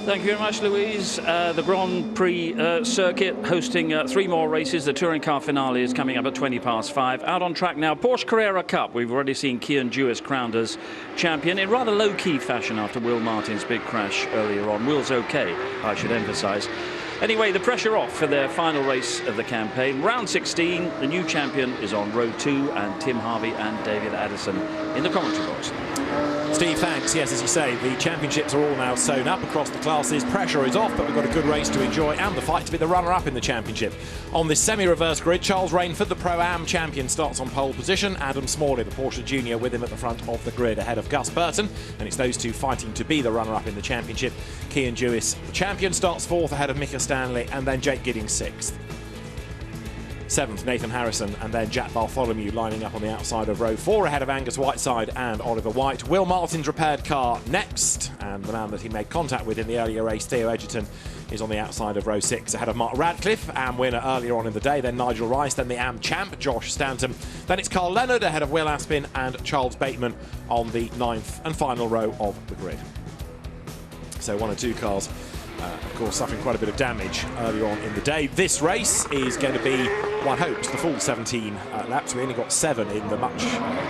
Thank you very much, Louise. The Grand Prix circuit hosting 3 more races. The touring car finale is coming up at 5:20. Out on track now, Porsche Carrera Cup. We've already seen Kian Jewis crowned as champion in rather low-key fashion after Will Martin's big crash earlier on. Will's okay, I should emphasise. Anyway, the pressure off for their final race of the campaign. Round 16, the new champion is on row 2, and Tim Harvey and David Addison in the commentary box. Steve, thanks. Yes, as you say, the championships are all now sewn up across the classes. Pressure is off, but we've got a good race to enjoy and the fight to be the runner-up in the championship. On this semi-reverse grid, Charles Rainford, the Pro-Am champion, starts on pole position. Adam Smalley, the Porsche Junior, with him at the front of the grid, ahead of Gus Burton. And it's those two fighting to be the runner-up in the championship. Kian Jewis, the champion, starts 4th ahead of Mika Stanley, and then Jake Giddings 6th. 7th, Nathan Harrison, and then Jack Bartholomew lining up on the outside of row 4 ahead of Angus Whiteside and Oliver White. Will Martin's repaired car next, and the man that he made contact with in the earlier race, Theo Edgerton, is on the outside of row 6 ahead of Mark Radcliffe, Am winner earlier on in the day, then Nigel Rice, then the Am champ, Josh Stanton. Then it's Carl Leonard ahead of Will Aspin and Charles Bateman on the 9th and final row of the grid. So 1 or 2 cars of course, suffering quite a bit of damage earlier on in the day. This race is going to be, one hopes, the full 17 laps. We only got 7 in the much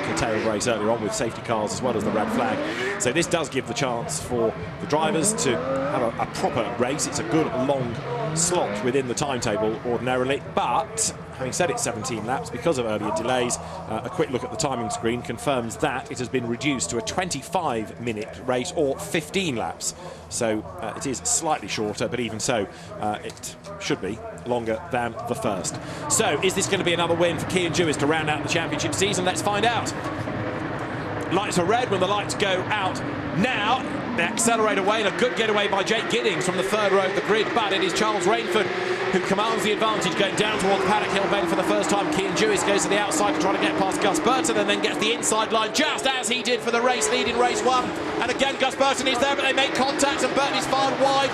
curtailed race earlier on with safety cars as well as the red flag. So this does give the chance for the drivers to have a proper race. It's a good long slot within the timetable ordinarily, but having said it's 17 laps, because of earlier delays, a quick look at the timing screen confirms that it has been reduced to a 25-minute race or 15 laps. So it is slightly shorter, but even so, it should be longer than the first. So is this going to be another win for Kian Jewis to round out the championship season? Let's find out. Lights are red when the lights go out now. They accelerate away, and a good getaway by Jake Giddings from the 3rd row of the grid, but it is Charles Rainford who commands the advantage going down towards Paddock Hill Bend for the first time. Kian Jewis goes to the outside to try to get past Gus Burton and then gets the inside line just as he did for the race lead in race 1. And again, Gus Burton is there, but they make contact and Burton is found wide.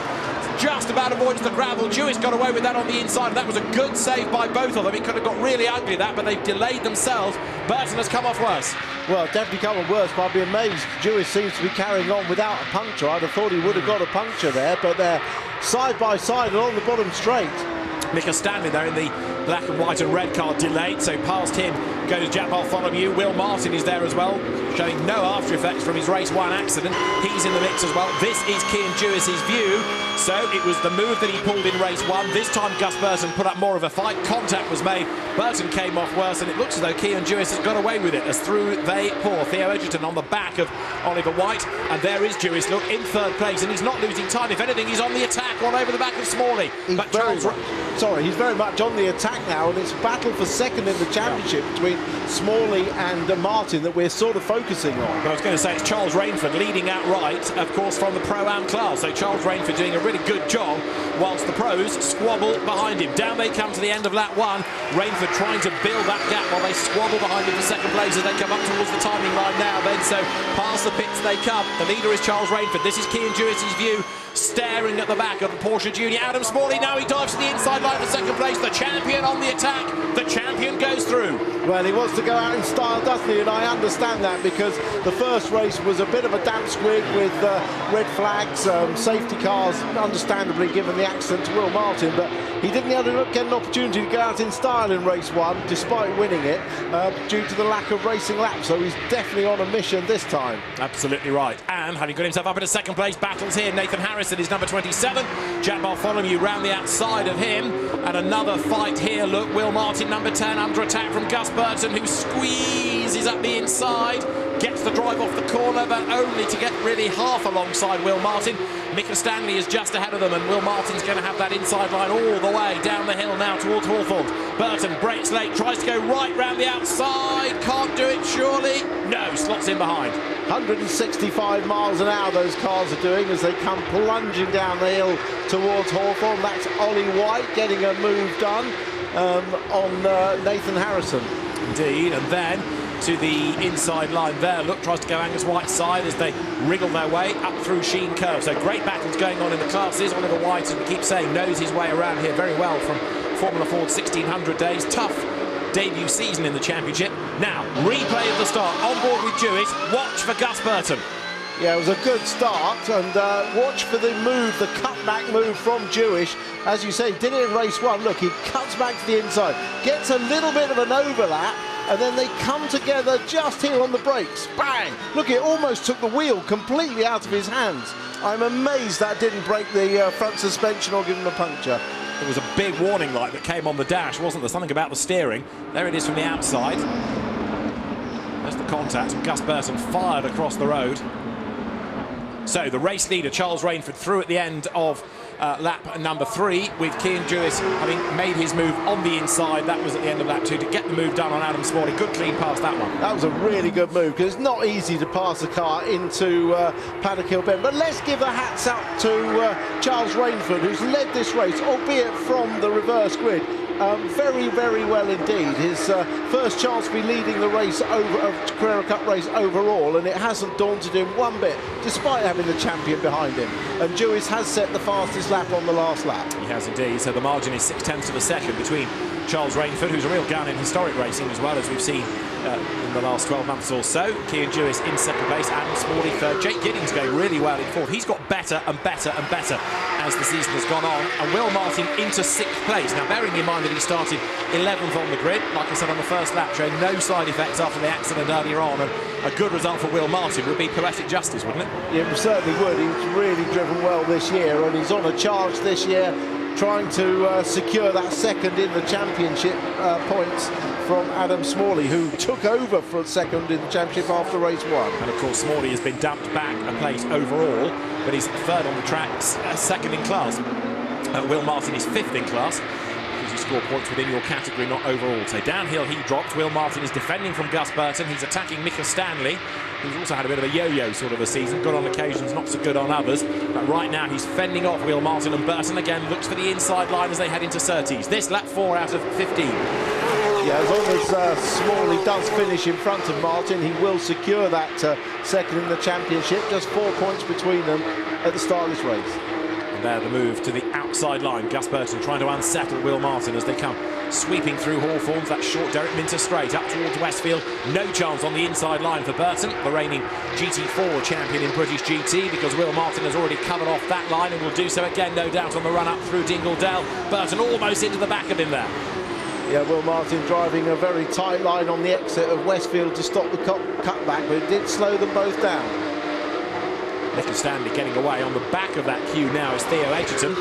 Just about avoids the gravel. Jewis got away with that on the inside. That was a good save by both of them. It could have got really ugly, that, but they've delayed themselves. Burton has come off worse. Well, definitely come off worse, but I'd be amazed. Jewis seems to be carrying on without a puncture. I'd have thought he would have got a puncture there, but they're side by side along the bottom straight. Mika Stanley there in the black and white and red car delayed, so past him goes Jack Bartholomew. Will Martin is there as well, showing no after effects from his race 1 accident. He's in the mix as well. This is Kian Jewis's view. So it was the move that he pulled in race 1. This time Gus Burton put up more of a fight. Contact was made. Burton came off worse, and it looks as though Kian Jewis has got away with it as through they pour. Theo Edgerton on the back of Oliver White, and there is Jewis, look, in 3rd place, and he's not losing time. If anything, he's on the attack all over the back of Smalley. He's very much on the attack now, and it's a battle for 2nd in the championship between Smalley and Martin that we're sort of focusing on. But I was going to say it's Charles Rainford leading outright, of course, from the Pro-Am class. So Charles Rainford doing a really good job, whilst the pros squabble behind him. Down they come to the end of lap 1. Rainford trying to build that gap while they squabble behind him for 2nd place as they come up towards the timing line now. Then so past the pits they come. The leader is Charles Rainford. This is Kian Jewis's view, staring at the back of the Porsche Junior. Adam Smalley now, he dives to the inside line for 2nd place. The champion on the attack. The champion goes through. Well, he wants to go out in style, doesn't he? And I understand that, because the first race was a bit of a damp squib with red flags, safety cars, understandably given the accident to Will Martin, but he didn't get an opportunity to go out in style in race 1, despite winning it, due to the lack of racing laps. So he's definitely on a mission this time. Absolutely right. And having got himself up into 2nd place, battles here. Nathan Harrison is number 27. Jack Bartholomew round the outside of him. And another fight here. Look, Will Martin, number 10, under attack from Gus Burton, who squeezes up the inside. Gets the drive off the corner, but only to get really half alongside Will Martin. Mika Stanley is just ahead of them, and Will Martin's going to have that inside line all the way down the hill now towards Hawthorne. Burton brakes late, tries to go right round the outside. Can't do it, surely. No, slots in behind. 165 miles an hour those cars are doing as they come plunging down the hill towards Hawthorne. That's Ollie White getting a move done on Nathan Harrison. Indeed, and then to the inside line there. Look, tries to go Angus Whiteside as they wriggle their way up through Sheen Curve. So great battles going on in the classes. Oliver White, as we keep saying, knows his way around here very well from Formula Ford 1600 days. Tough debut season in the championship. Now, replay of the start. On board with Jewis. Watch for Gus Burton. Yeah, it was a good start, and watch for the move, the cutback move from Jewish. As you say, did it in race 1. Look, he cuts back to the inside, gets a little bit of an overlap, and then they come together just here on the brakes. Bang! Look, it almost took the wheel completely out of his hands. I'm amazed that didn't break the front suspension or give him a puncture. There was a big warning light that came on the dash, wasn't there? Something about the steering. There it is from the outside. There's the contact, and Gus Burton fired across the road. So the race leader, Charles Rainford, through at the end of lap number 3, with Cian Jewis having made his move on the inside. That was at the end of lap 2 to get the move done on Adam Smalley. Good clean pass, that one. That was a really good move, because it's not easy to pass a car into Paddock Hill Bend. But let's give the hats up to Charles Rainford, who's led this race, albeit from the reverse grid. Very, very well indeed. His first chance to be leading the race over Carrera Cup race overall, and it hasn't daunted him one bit, despite having the champion behind him. And Jewis has set the fastest lap on the last lap. He has indeed. So the margin is 0.6 of a second between Charles Rainford, who's a real gun in historic racing as well, as we've seen in the last 12 months or so. Cian Jewis in second place, Adam Smalley third. Jake Giddings going really well in fourth. He's got better and better and better as the season has gone on. And Will Martin into 6th place. Now, bearing in mind that he started 11th on the grid, like I said on the first lap, showing no side effects after the accident earlier on, and a good result for Will Martin would be poetic justice, wouldn't it? Yeah, it certainly would. He's really driven well this year, and he's on a charge this year, trying to secure that second in the championship points from Adam Smalley, who took over for second in the championship after race 1. And of course, Smalley has been dumped back a place overall, but he's third on the tracks, second in class. Will Martin is 5th in class, because you score points within your category, not overall. So downhill he dropped. Will Martin is defending from Gus Burton. He's attacking Mika Stanley, who's also had a bit of a yo-yo sort of a season, good on occasions, not so good on others. But right now he's fending off Will Martin, and Burton again looks for the inside line as they head into Surtees. This lap 4 out of 15. Yeah, as long as Smalley does finish in front of Martin, he will secure that second in the championship. Just 4 points between them at the start of this race. And there the move to the outside line. Gus Burton trying to unsettle Will Martin as they come sweeping through Hawthorns. That short Derek Minter straight up towards Westfield. No chance on the inside line for Burton, the reigning GT4 champion in British GT, because Will Martin has already covered off that line and will do so again, no doubt, on the run up through Dingledale. Burton almost into the back of him there. Yeah, Will Martin driving a very tight line on the exit of Westfield to stop the cutback, but it did slow them both down. Mika Stanley getting away. On the back of that queue now is Theo Edgerton.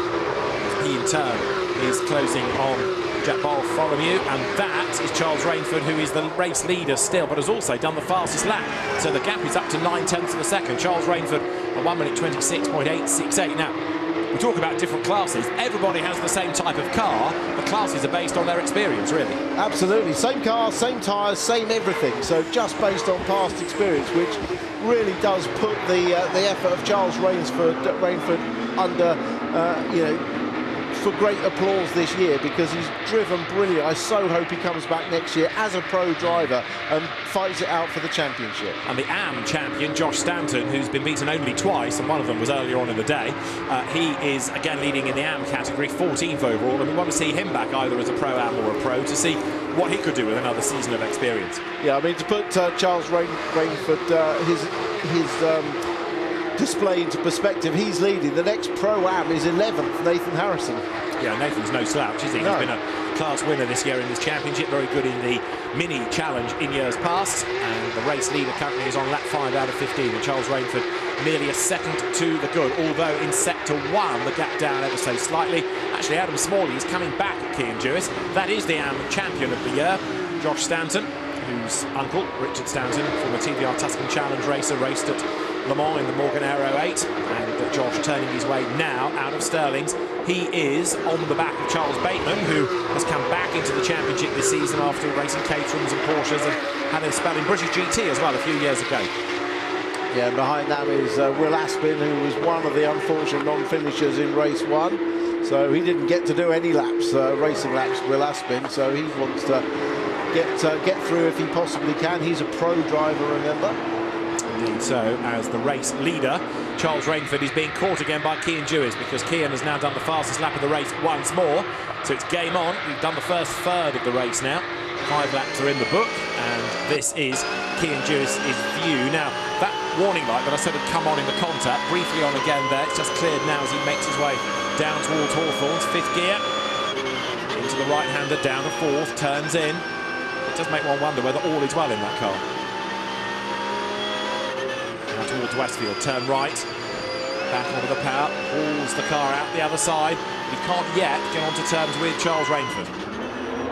He in turn is closing on Jack Bartholomew, and that is Charles Rainford, who is the race leader still, but has also done the fastest lap. So the gap is up to 0.9 of a second. Charles Rainford, a 1 minute 26.868. Now, we talk about different classes. Everybody has the same type of car. The classes are based on their experience, really. Absolutely. Same car, same tyres, same everything. So just based on past experience, which really does put the effort of Charles Rainford under, for great applause this year, because he's driven brilliant. I so hope he comes back next year as a pro driver and fights it out for the championship. And the AM champion, Josh Stanton, who's been beaten only twice, and one of them was earlier on in the day, he is again leading in the AM category, 14th overall, and we want to see him back either as a pro-am or a pro to see what he could do with another season of experience. Yeah, I mean, to put Charles Rainford, his display into perspective, he's leading. The next pro-am is 11th, Nathan Harrison. Yeah, Nathan's no slouch, is he? No. He's been a class winner this year in this championship, very good in the mini challenge in years past, and the race leader currently is on lap 5 out of 15, and Charles Rainford nearly a second to the good, although in sector 1 the gap down ever so slightly. Actually, Adam Smalley is coming back at Cian Jewis. That is the AM champion of the year, Josh Stanton, whose uncle, Richard Stanton, former TVR Tuscan Challenge racer, raced at Le Mans in the Morgan Aero 8, and Josh turning his way now out of Stirling's. He is on the back of Charles Bateman, who has come back into the championship this season after racing Caterhams and Porsches, and had a spell in British GT as well a few years ago. Yeah, and behind that is Will Aspin, who was one of the unfortunate non-finishers in race 1. So he didn't get to do any laps, racing laps, Will Aspin, so he wants to get through if he possibly can. He's a pro driver, remember. Indeed so, as the race leader, Charles Rainford is being caught again by Cian Jewis, because Cian has now done the fastest lap of the race once more. So it's game on. We've done the first third of the race now. 5 laps are in the book, and this is Cian Jewis' view. Now, that warning light that I said had come on in the contact. Briefly on again there. It's just cleared now as he makes his way down towards Hawthorne's 5th gear. Into the right-hander, down to 4th, turns in. It does make one wonder whether all is well in that car. Now towards Westfield, turn right. Back onto the power, hauls the car out the other side. He can't yet get onto terms with Charles Rainford.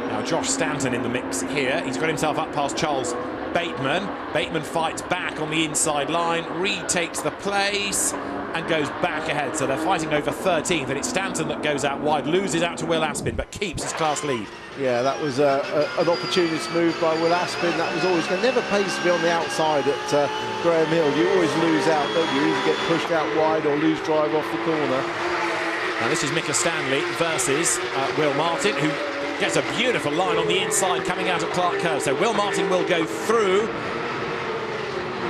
Now Josh Stanton in the mix here. He's got himself up past Charles Bateman. Bateman fights back on the inside line, retakes the place and goes back ahead. So they're fighting over 13th, and it's Stanton that goes out wide, loses out to Will Aspin, but keeps his class lead. Yeah, that was an opportunist move by Will Aspin. That was always going to never pays to be on the outside at Graham Hill. You always lose out, don't you? You either get pushed out wide or lose drive off the corner. Now this is Mika Stanley versus Will Martin, who gets a beautiful line on the inside coming out of Clark Curve. So Will Martin will go through,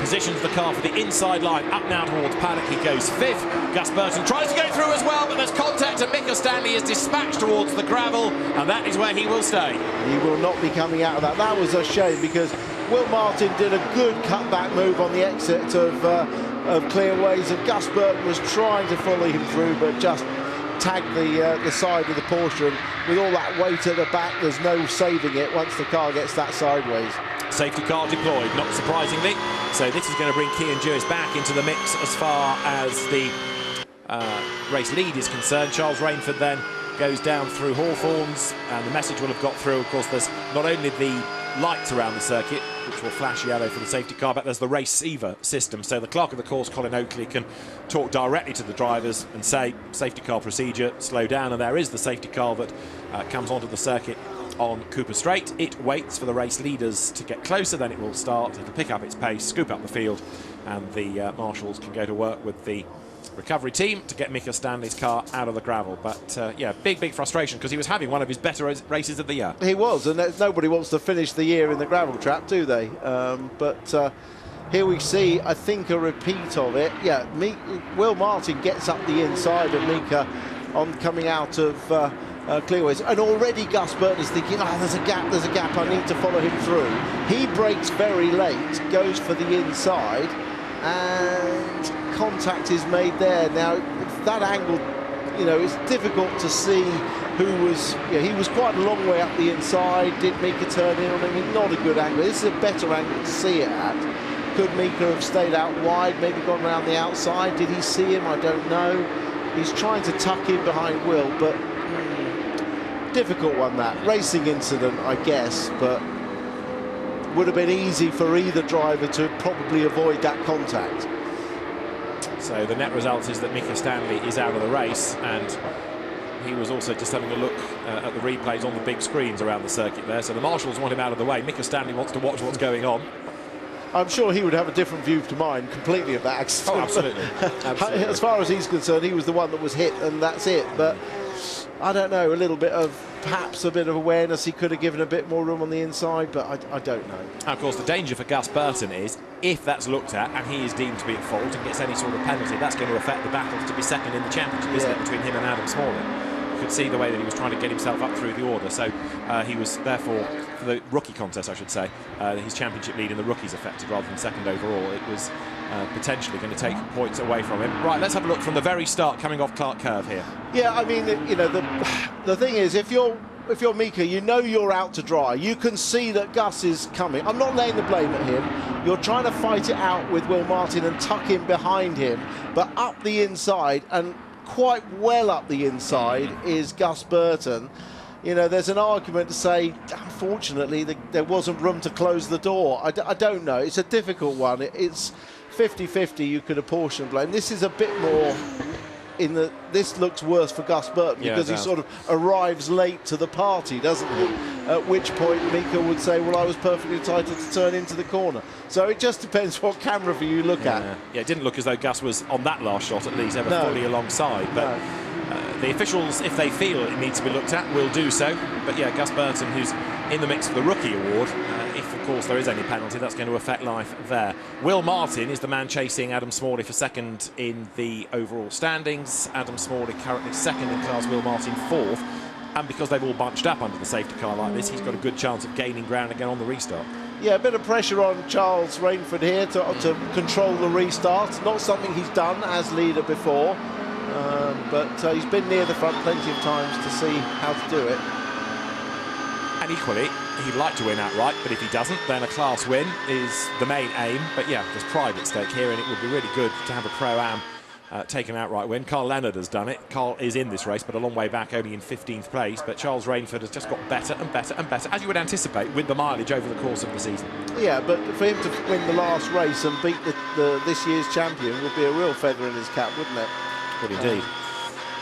positions the car for the inside line, up now towards paddock. He goes 5th. Gus Burton tries to go through as well, but there's contact and Mika Stanley is dispatched towards the gravel, and that is where he will stay. He will not be coming out of that. That was a shame, because Will Martin did a good cutback move on the exit of Clearways, and Gus Burton was trying to follow him through, but just tagged the side of the Porsche, and with all that weight at the back, there's no saving it once the car gets that sideways. Safety car deployed, not surprisingly. So this is going to bring Cian Jewis back into the mix as far as the race lead is concerned. Charles Rainford then goes down through Hawthorne's, and the message will have got through. Of course, there's not only the lights around the circuit, which will flash yellow for the safety car, but there's the receiver system. So the clerk of the course, Colin Oakley, can talk directly to the drivers and say, safety car procedure, slow down. And there is the safety car that comes onto the circuit on Cooper Straight. It waits for the race leaders to get closer, then it will start. It'll pick up its pace, scoop up the field, and the marshals can go to work with the recovery team to get Mika Stanley's car out of the gravel. But yeah, big frustration, because he was having one of his better races of the year. He was, and nobody wants to finish the year in the gravel trap, do they? But here we see, I think, a repeat of it. Yeah, Will Martin gets up the inside of Mika on coming out of Clearways, and already Gus Burton is thinking, oh, there's a gap, I need to follow him through. He brakes very late, goes for the inside, and contact is made there. Now, that angle, you know, it's difficult to see who was, he was quite a long way up the inside. Did Mika turn in on him? Not a good angle. This is a better angle to see it at. Could Mika have stayed out wide, maybe gone around the outside? Did he see him? I don't know. He's trying to tuck in behind Will, but difficult one, that. Racing incident, I guess, but would have been easy for either driver to probably avoid that contact. So the net result is that Mika Stanley is out of the race, and he was also just having a look at the replays on the big screens around the circuit there. So the marshals want him out of the way. Mika Stanley wants to watch what's going on. I'm sure he would have a different view to mine completely of that accident. Oh, absolutely. Absolutely. As far as he's concerned, he was the one that was hit, and that's it. But I don't know, a little bit of, perhaps a bit of awareness. He could have given a bit more room on the inside, but I don't know. Of course, the danger for Gus Burton is, if that's looked at and he is deemed to be at fault and gets any sort of penalty, that's going to affect the battle to be second in the championship, isn't it, between him and Adam Smalling. You could see the way that he was trying to get himself up through the order. So he was, therefore, for the rookie contest, I should say, his championship lead in the rookies affected rather than second overall. It was potentially going to take points away from him. Right, let's have a look from the very start, coming off Clark Curve here. Yeah, I mean, you know, the thing is, if you're Mika, you know you're out to dry. You can see that Gus is coming. I'm not laying the blame at him. You're trying to fight it out with Will Martin and tuck him behind him, but up the inside, and quite well up the inside, is Gus Burton. You know, there's an argument to say, unfortunately, there wasn't room to close the door. I don't know. It's a difficult one. It's 50-50. You could apportion blame. This is a bit more in the. This looks worse for Gus Burton, because he sort of arrives late to the party, doesn't he? At which point Mika would say, well, I was perfectly entitled to turn into the corner. So it just depends what camera view you look at. Yeah, it didn't look as though Gus was on that last shot, at least, ever fully alongside. But the officials, if they feel it needs to be looked at, will do so. But yeah, Gus Burton, who's in the mix for the rookie award, if of course there is any penalty, that's going to affect life there. Will Martin is the man chasing Adam Smalley for second in the overall standings. Adam Smalley currently second in class, Will Martin fourth. And because they've all bunched up under the safety car like this, he's got a good chance of gaining ground again on the restart. Yeah, a bit of pressure on Charles Rainford here to control the restart. Not something he's done as leader before, but he's been near the front plenty of times to see how to do it. And equally, he'd like to win outright, but if he doesn't, then a class win is the main aim. But yeah, there's pride at stake here, and it would be really good to have a Pro-Am take an outright win. Carl Leonard has done it. Carl is in this race, but a long way back, only in 15th place. But Charles Rainford has just got better and better and better, as you would anticipate, with the mileage over the course of the season. Yeah, but for him to win the last race and beat this year's champion would be a real feather in his cap, wouldn't it? Would indeed.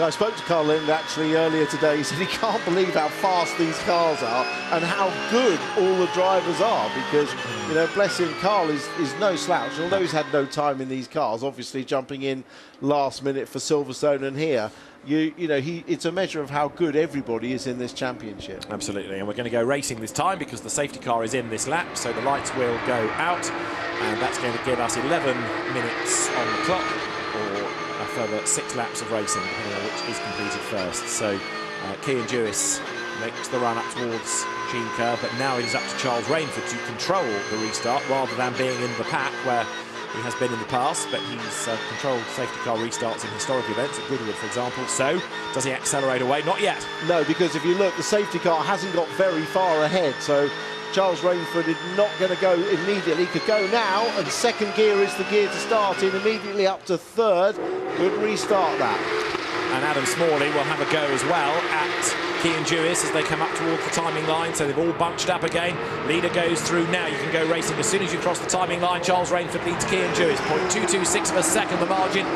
I spoke to Carl Leonard actually earlier today. He said he can't believe how fast these cars are and how good all the drivers are, because, you know, bless him, Carl is no slouch. Although he's had no time in these cars, obviously jumping in last minute for Silverstone and here, you know, it's a measure of how good everybody is in this championship. Absolutely, and we're going to go racing this time because the safety car is in this lap, so the lights will go out, and that's going to give us 11 minutes on the clock, or a further 6 laps of racing, depending on which is completed first. So Cian Jewis makes the run up towards Sheen Curve, but now it is up to Charles Rainford to control the restart rather than being in the pack where he has been in the past, but he's controlled safety car restarts in historic events at Goodwood, for example. So does he accelerate away? Not yet. No, because if you look, the safety car hasn't got very far ahead, so Charles Rainford is not going to go immediately. He could go now, and second gear is the gear to start in, immediately up to third. Could restart that. And Adam Smalley will have a go as well at Cian Jewis as they come up towards the timing line, so they've all bunched up again. Leader goes through now. You can go racing as soon as you cross the timing line. Charles Rainford leads Cian Jewis, 0.226 of a second the margin.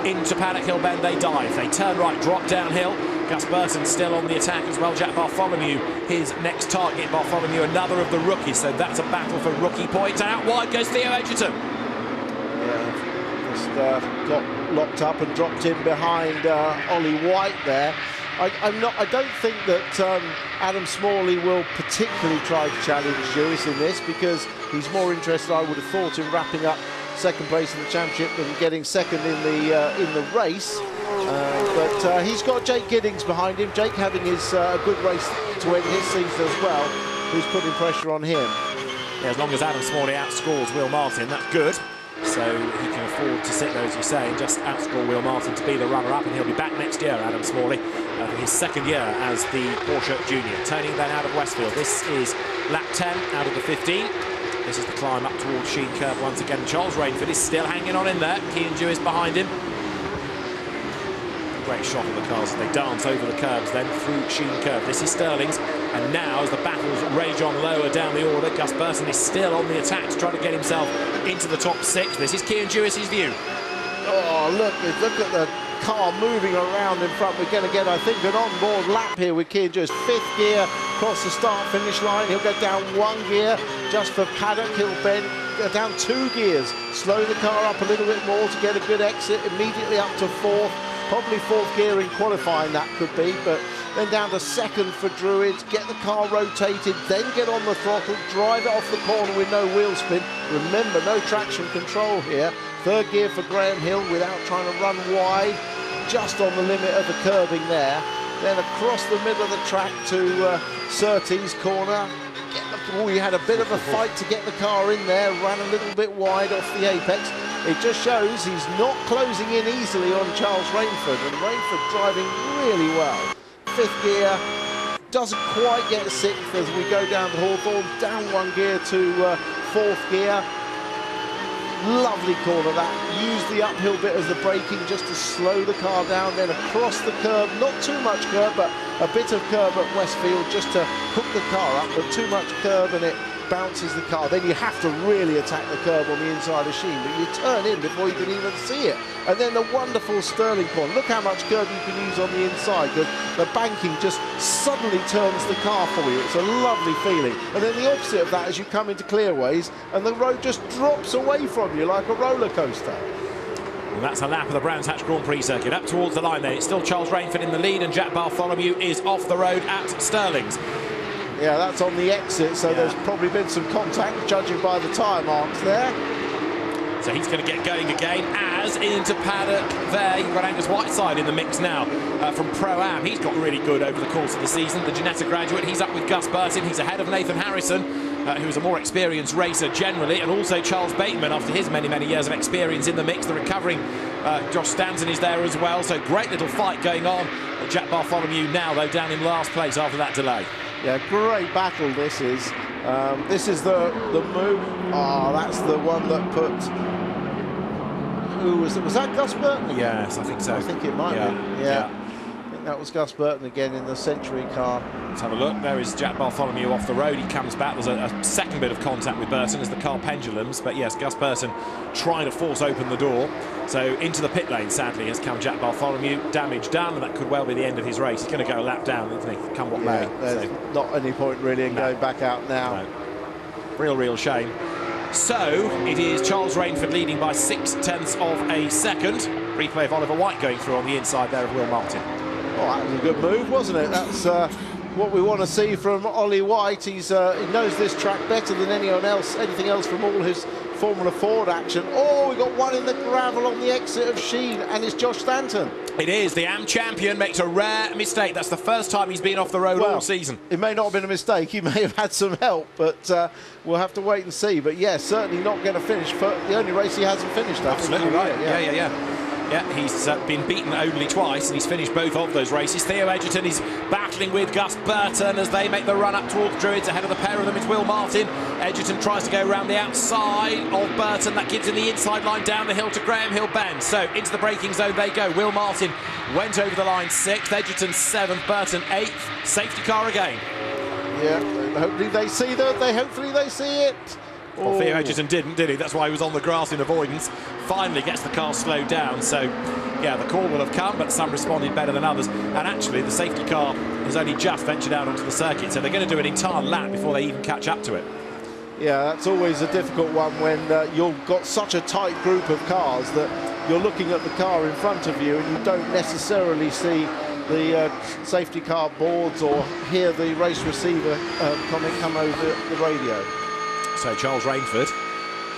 Into Paddock Hill Bend they dive. They turn right, drop downhill. Gus Burton still on the attack as well. Jack Bartholomew, his next target. Bartholomew, another of the rookies, so that's a battle for rookie points. Out wide goes Theo Edgerton. Yeah, just got locked up and dropped in behind Ollie White there. I don't think that Adam Smalley will particularly try to challenge Jewis in this, because he's more interested, I would have thought, in wrapping up second place in the championship than getting second in the race. But he's got Jake Giddings behind him. Jake having his good race to end his season as well, who's putting pressure on him. Yeah, as long as Adam Smalley outscores Will Martin, that's good. So he can afford to sit there, as you say, and just outscore Will Martin to be the runner-up, and he'll be back next year, Adam Smalley, for his second year as the Porsche Junior. Turning then out of Westfield. This is lap 10 out of the 15. This is the climb up towards Sheen Curve once again. Charles Rainford is still hanging on in there. Cian Jewis behind him. Great shot of the cars as they dance over the curbs then through Sheen Curve. This is Sterling's, and now as the battles rage on lower down the order, Gus Burton is still on the attack to try to get himself into the top 6. This is Cian Jewis's view. Oh, look at the car moving around in front. We're going to get, I think, an on-board lap here with Cian Jewis. 5th gear across the start-finish line. He'll go down 1 gear just for Paddock Hill Bend. Go down 2 gears. Slow the car up a little bit more to get a good exit. Immediately up to 4th. Probably 4th gear in qualifying that could be, but then down to 2nd for Druids, get the car rotated, then get on the throttle, drive it off the corner with no wheel spin. Remember, no traction control here. 3rd gear for Graham Hill without trying to run wide, just on the limit of the curbing there. Then across the middle of the track to Surtees corner. He had a bit of a fight to get the car in there, ran a little bit wide off the apex. It just shows he's not closing in easily on Charles Rainford, and Rainford driving really well. 5th gear, doesn't quite get 6th as we go down to Hawthorne, down 1 gear to 4th gear. Lovely corner that. Use the uphill bit as the braking just to slow the car down, then across the curb, not too much curb, but a bit of curb at Westfield just to hook the car up, but too much curb and it bounces the car. Then you have to really attack the curb on the inside of Sheen, but you turn in before you can even see it. And then the wonderful Sterling corner. Look how much curb you can use on the inside, because the banking just suddenly turns the car for you. It's a lovely feeling. And then the opposite of that is you come into clearways and the road just drops away from you like a roller coaster. And that's a lap of the Brands Hatch Grand Prix circuit. Up towards the line then. It's still Charles Rainford in the lead, and Jack Bartholomew is off the road at Sterling's. Yeah, that's on the exit, so there's probably been some contact, judging by the tyre marks there. So he's going to get going again, as into Paddock there. You've got Angus Whiteside in the mix now from Pro-Am. He's got really good over the course of the season. The Ginetta graduate, he's up with Gus Burton. He's ahead of Nathan Harrison. who is a more experienced racer generally, and also Charles Bateman, after his many, many years of experience in the mix. The recovering Josh Stanton is there as well, so great little fight going on. Jack Bartholomew now, though, down in last place after that delay. Yeah, great battle this is. This is the move. Oh, that's the one that put... Who was it? Was that Gus Burton? Yes, I think so. I think it might be. Yeah. I think that was Gus Burton again in the Century car. Let's have a look. There is Jack Bartholomew off the road. He comes back. There's a second bit of contact with Burton as the car pendulums. But yes, Gus Burton trying to force open the door. So into the pit lane, sadly, has come Jack Bartholomew. Damage done, and that could well be the end of his race. He's going to go a lap down, isn't he? Come what may. There's not any point really in going back out now. No. Real shame. So it is Charles Rainford leading by 0.6 of a second. Replay of Oliver White going through on the inside there of Will Martin. Oh, that was a good move, wasn't it? That's what we want to see from Ollie White. He knows this track better than anything else from all his Formula Ford action. Oh, we got one in the gravel on the exit of Sheen, and it's Josh Stanton. It is. The AM champion makes a rare mistake. That's the first time he's been off the road all season. It may not have been a mistake. He may have had some help, but we'll have to wait and see. But yeah, certainly not going to finish for the only race he hasn't finished. Absolutely right. Yeah, he's been beaten only twice, and he's finished both of those races. Theo Edgerton is battling with Gus Burton as they make the run up towards Druids. Ahead of the pair of them is Will Martin. Edgerton tries to go around the outside of Burton. That gives him the inside line down the hill to Graham Hill Bend. So into the braking zone they go. Will Martin went over the line 6th, Edgerton 7th, Burton 8th. Safety car again. Yeah, hopefully they see that. Hopefully they see it. Well, Theo Edgerton didn't, did he? That's why he was on the grass in avoidance. Finally gets the car slowed down. So, yeah, the call will have come, but some responded better than others. And actually, the safety car has only just ventured out onto the circuit, so they're going to do an entire lap before they even catch up to it. Yeah, that's always a difficult one when you've got such a tight group of cars that you're looking at the car in front of you and you don't necessarily see the safety car boards or hear the race receiver comment come over the radio. So Charles Rainford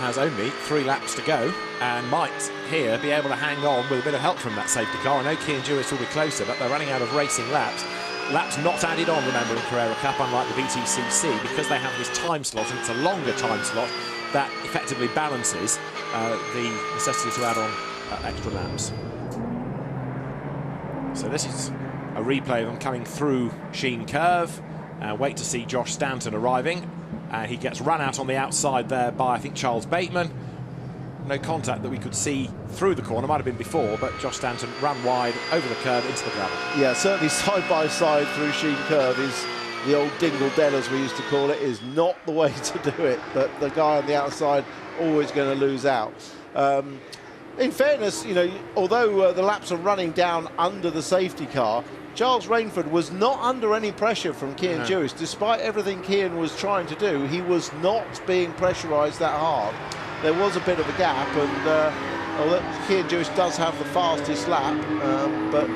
has only 3 laps to go and might here be able to hang on with a bit of help from that safety car. I know Cian Jewis will be closer, but they're running out of racing laps. Laps not added on, remember, in Carrera Cup, unlike the BTCC, because they have this time slot, and it's a longer time slot that effectively balances the necessity to add on extra laps. So this is a replay of them coming through Sheen Curve. Wait to see Josh Stanton arriving. He gets run out on the outside there by, I think, Charles Bateman. No contact that we could see through the corner. Might have been before, but Josh Stanton ran wide over the curve into the gravel. Yeah, certainly side by side through Sheen Curve is the old dingle dell, as we used to call it, is not the way to do it. But the guy on the outside always going to lose out. In fairness, you know, although the laps are running down under the safety car, Charles Rainford was not under any pressure from Cian Jewis. Despite everything Cian was trying to do, he was not being pressurised that hard. There was a bit of a gap, and although Cian Jewis does have the fastest lap, but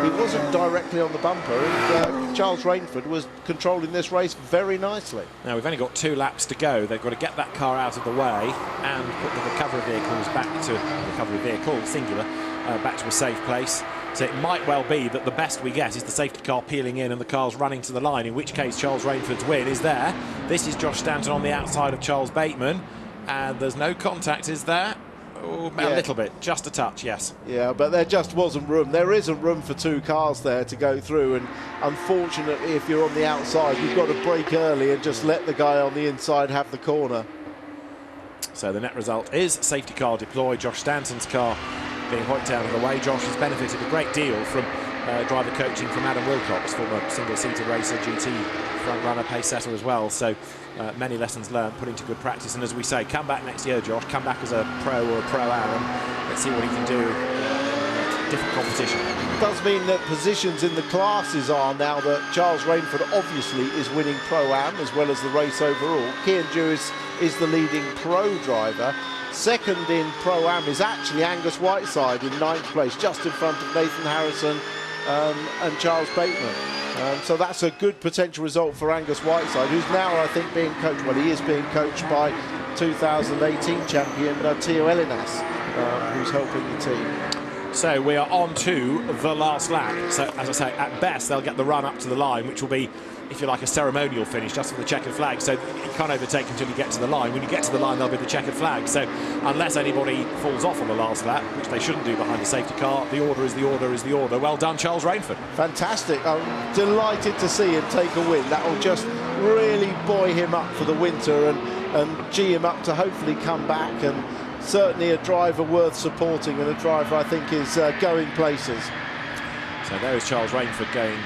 he wasn't directly on the bumper, and Charles Rainford was controlling this race very nicely. Now, we've only got 2 laps to go. They've got to get that car out of the way and put the recovery vehicles back to singular, back to a safe place. So it might well be that the best we get is the safety car peeling in and the cars running to the line, in which case Charles Rainford's win is there. This is Josh Stanton on the outside of Charles Bateman, and there's no contact, is there? Oh, a little bit, just a touch, yes. Yeah, but there just wasn't room. There isn't room for 2 cars there to go through, and unfortunately, if you're on the outside, you've got to brake early and just let the guy on the inside have the corner. So the net result is safety car deployed. Josh Stanton's car being hoiked out of the way. Josh has benefited a great deal from driver coaching from Adam Wilcox, former single-seater racer, GT front runner, pace setter as well. So many lessons learned, put into good practice. And as we say, come back next year, Josh. Come back as a pro or a pro-am, and let's see what he can do in different competition. It does mean that positions in the classes are now that Charles Rainford obviously is winning pro-am as well as the race overall. Cian Jewis is the leading pro driver. Second in Pro-Am is actually Angus Whiteside in 9th place, just in front of Nathan Harrison and Charles Bateman. So that's a good potential result for Angus Whiteside, who's now, I think, being coached, well, he is being coached by 2018 champion Theo Elinas, who's helping the team. So we are on to the last lap. So as I say, at best they'll get the run up to the line, which will be, if you like, a ceremonial finish just for the checkered flag. So you can't overtake until you get to the line. When you get to the line, there'll be the checkered flag. So unless anybody falls off on the last lap, which they shouldn't do behind the safety car, the order is the order is the order. Well done, Charles Rainford. Fantastic. I'm delighted to see him take a win. That will just really buoy him up for the winter and gee him up to hopefully come back, and certainly a driver worth supporting, and a driver I think is going places. So there is Charles Rainford going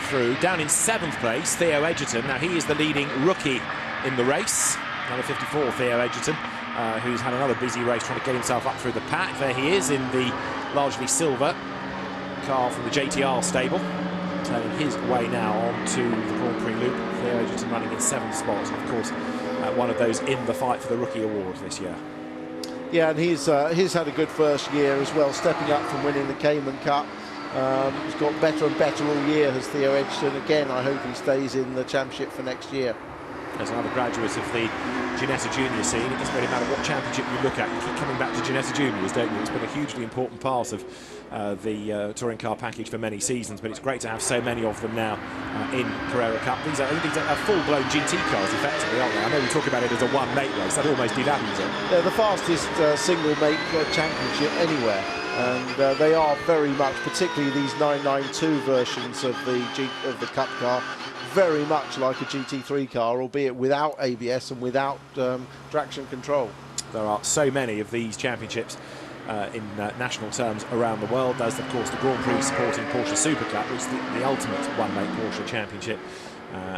through. Down in 7th place, Theo Edgerton. Now he is the leading rookie in the race. Number 54, Theo Edgerton, who's had another busy race trying to get himself up through the pack. There he is in the largely silver car from the JTR stable, turning his way now onto the Grand Prix loop. Theo Edgerton running in 7th spot, and of course one of those in the fight for the rookie award this year. Yeah, and he's had a good first year as well, stepping up from winning the Cayman Cup. He's got better and better all year, has Theo Edgerton. Again, I hope he stays in the championship for next year. As another graduate of the Ginetta Junior scene, it doesn't really matter what championship you look at, you keep coming back to Ginetta Juniors, don't you? It's been a hugely important part of the touring car package for many seasons, but it's great to have so many of them now in Carrera Cup. These are full-blown GT cars, effectively, aren't they? I know we talk about it as a one-make race, that almost devalues it. They're the fastest single-make championship anywhere, and they are very much, particularly these 992 versions of the Cup car, very much like a GT3 car, albeit without ABS and without traction control. There are so many of these championships in national terms around the world. There's, of course, the Grand Prix supporting Porsche Super Cup, which is the ultimate one-make Porsche championship.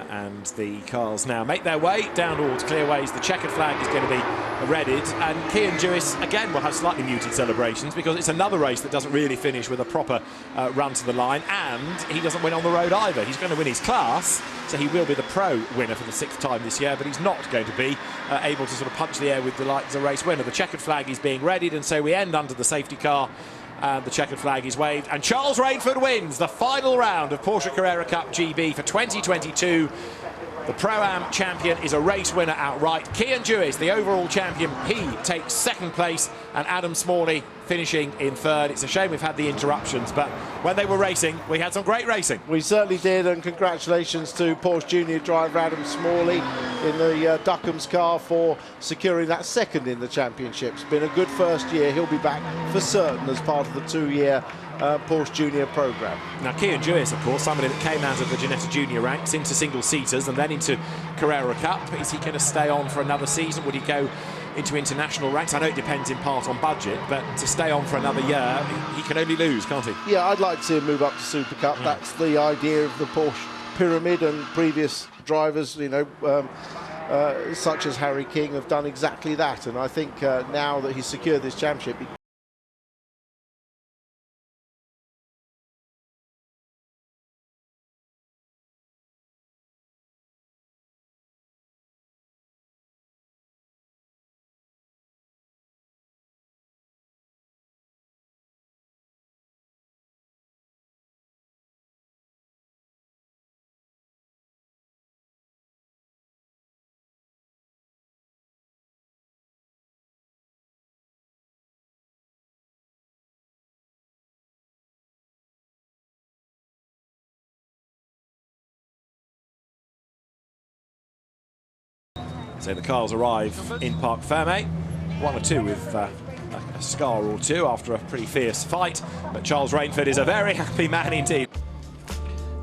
And the cars now make their way down towards clearways. The checkered flag is going to be readied, and Cian Jewis again will have slightly muted celebrations because it's another race that doesn't really finish with a proper run to the line, and he doesn't win on the road either. He's going to win his class, so he will be the pro winner for the 6th time this year, but he's not going to be able to sort of punch the air with delight as a race winner. The checkered flag is being readied, and so we end under the safety car. And the checkered flag is waved, and Charles Rainford wins the final round of Porsche Carrera Cup GB for 2022. The Pro-Am champion is a race winner outright. Cian Jewis, the overall champion, he takes 2nd place, and Adam Smalley finishing in 3rd. It's a shame we've had the interruptions, but when they were racing, we had some great racing. We certainly did, and congratulations to Porsche Junior driver Adam Smalley in the Duckham's car for securing that 2nd in the championship. It's been a good first year. He'll be back for certain as part of the 2-year Porsche Junior programme. Now, Cian Jewis, of course, somebody that came out of the Ginetta Junior ranks into single-seaters and then into Carrera Cup. Is he going to stay on for another season? Would he go into international ranks? I know it depends in part on budget, but to stay on for another year, he can only lose, can't he? Yeah, I'd like to see him move up to Super Cup. That's the idea of the Porsche pyramid, and previous drivers, you know, such as Harry King, have done exactly that. And I think now that he's secured this championship, So the cars arrive in Parc Fermé, 1 or 2 with a scar or 2 after a pretty fierce fight, but Charles Rainford is a very happy man indeed.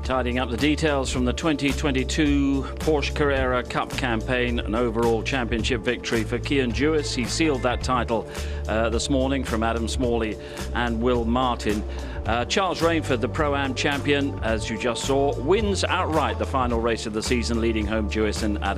Tidying up the details from the 2022 Porsche Carrera Cup campaign, an overall championship victory for Cian Jewis. He sealed that title this morning from Adam Smalley and Will Martin. Charles Rainford, the Pro-Am champion, as you just saw, wins outright the final race of the season, leading home Jewis and Adam.